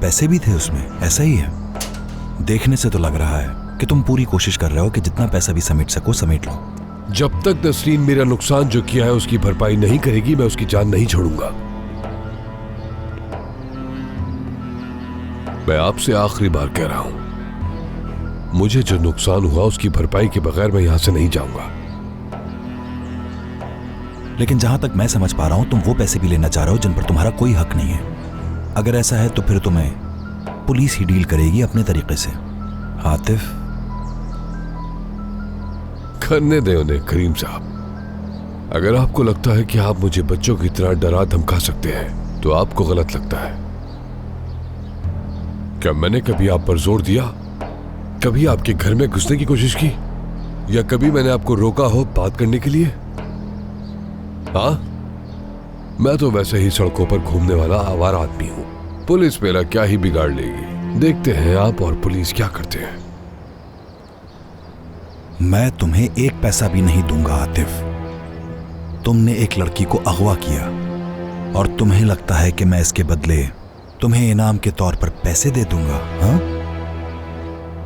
पैसे भी थे उसमें, ऐसा ही है? देखने से तो लग रहा है कि तुम पूरी कोशिश कर रहे हो कि जितना पैसा भी समेट सको समेट लो। जब तक नसरीन मेरा नुकसान जो किया है उसकी भरपाई नहीं करेगी, मैं उसकी जान नहीं छोड़ूंगा। मैं आपसे आखिरी बार कह रहा हूं, मुझे जो नुकसान हुआ उसकी भरपाई के बगैर मैं यहां से नहीं जाऊंगा। लेकिन जहां तक मैं समझ पा रहा हूं, तुम वो पैसे भी लेना चाह रहे हो जिन पर तुम्हारा कोई हक नहीं है। अगर ऐसा है तो फिर तुम्हें पुलिस ही डील करेगी अपने तरीके से। आतिफ, करने दे उन्हें करीम साहब। अगर आपको लगता है कि आप मुझे बच्चों की तरह डरा धमका सकते हैं तो आपको गलत लगता है। क्या मैंने कभी आप पर जोर दिया? कभी आपके घर में घुसने की कोशिश की? या कभी मैंने आपको रोका हो बात करने के लिए? हाँ, मैं तो वैसे ही सड़कों पर घूमने वाला आवारा आदमी हूं। पुलिस मेरा क्या ही बिगाड़ लेगी। देखते हैं आप और पुलिस क्या करते हैं। मैं तुम्हें एक पैसा भी नहीं दूंगा आतिफ। तुमने एक लड़की को अगवा किया और तुम्हें लगता है कि मैं इसके बदले तुम्हें इनाम के तौर पर पैसे दे दूंगा? हाँ,